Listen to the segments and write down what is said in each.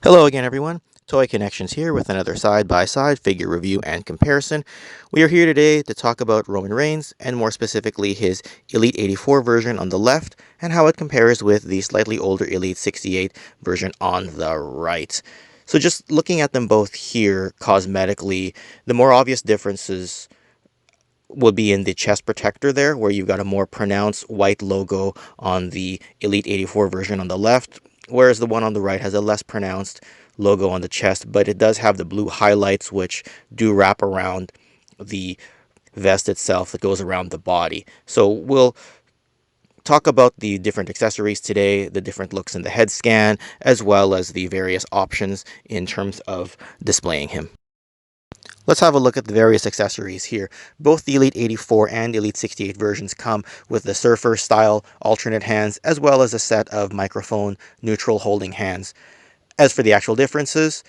Hello again, everyone. Toy Connections here with another side-by-side figure review and comparison. We are here today to talk about Roman Reigns, and more specifically his Elite 84 version on the left, and how it compares with the slightly older Elite 68 version on the right. So just looking at them both here cosmetically, the more obvious differences would be in the chest protector there, where you've got a more pronounced white logo on the Elite 84 version on the left, whereas the one on the right has a less pronounced logo on the chest, but it does have the blue highlights which do wrap around the vest itself that goes around the body. So we'll talk about the different accessories today, the different looks in the head scan, as well as the various options in terms of displaying him. Let's have a look at the various accessories here. Both the Elite 84 and Elite 68 versions come with the Surfer style alternate hands, as well as a set of microphone neutral holding hands. As for the actual differences,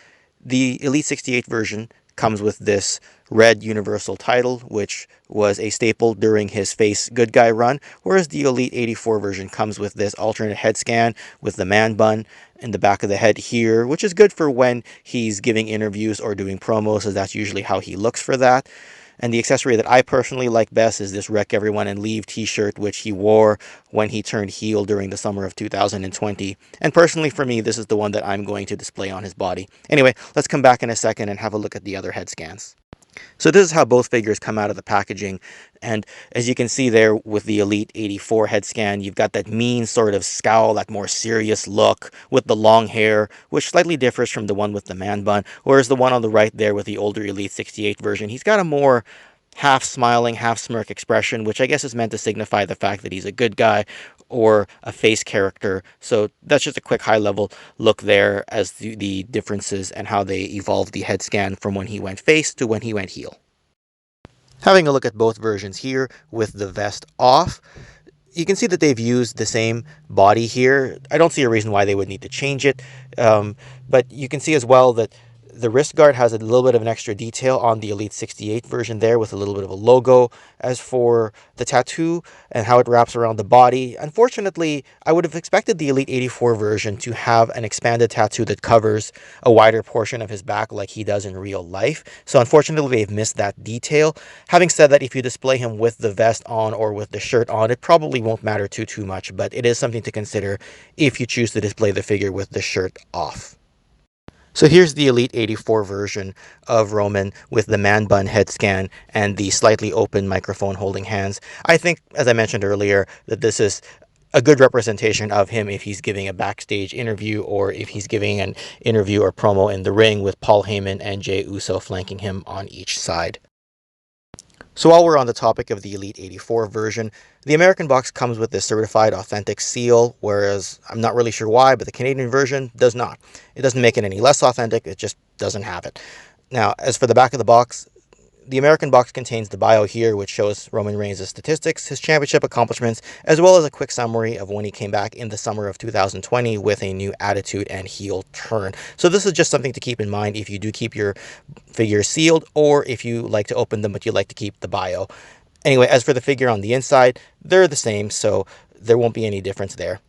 the Elite 68 version comes with this red universal title, which was a staple during his face good guy run, whereas the Elite 84 version comes with this alternate head scan with the man bun in the back of the head here, which is good for when he's giving interviews or doing promos, as that's usually how he looks for that. And the accessory that I personally like best is this Wreck Everyone and Leave t-shirt, which he wore when he turned heel during the summer of 2020. And personally for me, this is the one that I'm going to display on his body. Anyway, let's come back in a second and have a look at the other head scans. So this is how both figures come out of the packaging, and as you can see there with the Elite 84 head scan, you've got that mean sort of scowl, that more serious look with the long hair, which slightly differs from the one with the man bun, whereas the one on the right there with the older Elite 68 version, he's got a more half smiling, half smirk expression, which I guess is meant to signify the fact that he's a good guy or a face character. So that's just a quick high level look there as the differences and how they evolved the head scan from when he went face to when he went heel. Having a look at both versions here with the vest off, you can see that they've used the same body here. I don't see a reason why they would need to change it, but you can see as well that the wrist guard has a little bit of an extra detail on the Elite 68 version there with a little bit of a logo. As for the tattoo and how it wraps around the body, unfortunately, I would have expected the Elite 84 version to have an expanded tattoo that covers a wider portion of his back like he does in real life. So unfortunately, they've missed that detail. Having said that, if you display him with the vest on or with the shirt on, it probably won't matter too much, but it is something to consider if you choose to display the figure with the shirt off. So here's the Elite 84 version of Roman with the man bun head scan and the slightly open microphone holding hands. I think, as I mentioned earlier, that this is a good representation of him if he's giving a backstage interview or if he's giving an interview or promo in the ring with Paul Heyman and Jey Uso flanking him on each side. So while we're on the topic of the Elite 84 version, the American box comes with this certified authentic seal, whereas I'm not really sure why, but the Canadian version does not. It doesn't make it any less authentic, it just doesn't have it. Now, as for the back of the box, the American box contains the bio here, which shows Roman Reigns' statistics, his championship accomplishments, as well as a quick summary of when he came back in the summer of 2020 with a new attitude and heel turn. So this is just something to keep in mind if you do keep your figures sealed, or if you like to open them but you like to keep the bio. Anyway, as for the figure on the inside, they're the same, so there won't be any difference there.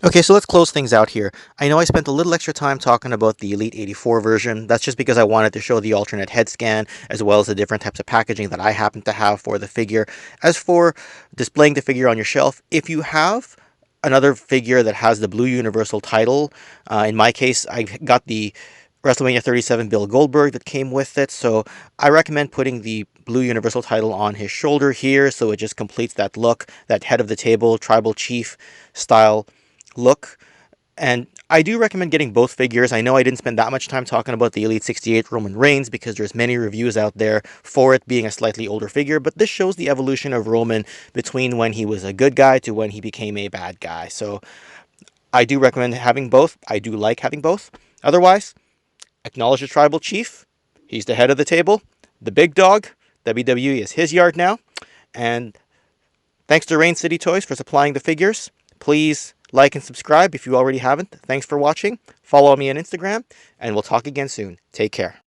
Okay, so let's close things out here. I know I spent a little extra time talking about the Elite 84 version. That's just because I wanted to show the alternate head scan, as well as the different types of packaging that I happen to have for the figure. As for displaying the figure on your shelf, if you have another figure that has the blue universal title, in my case, I got the WrestleMania 37 Bill Goldberg that came with it, so I recommend putting the blue universal title on his shoulder here, so it just completes that look, that head of the table, tribal chief style look. And I do recommend getting both figures. I know I didn't spend that much time talking about the Elite 68 Roman Reigns because there's many reviews out there for it being a slightly older figure, but this shows the evolution of Roman between when he was a good guy to when he became a bad guy. So I do recommend having both. I do like having both. Otherwise, acknowledge the tribal chief. He's the head of the table, the big dog. WWE is his yard now. And thanks to Rain City Toys for supplying the figures. Please like and subscribe if you already haven't. Thanks for watching. Follow me on Instagram, and we'll talk again soon. Take care.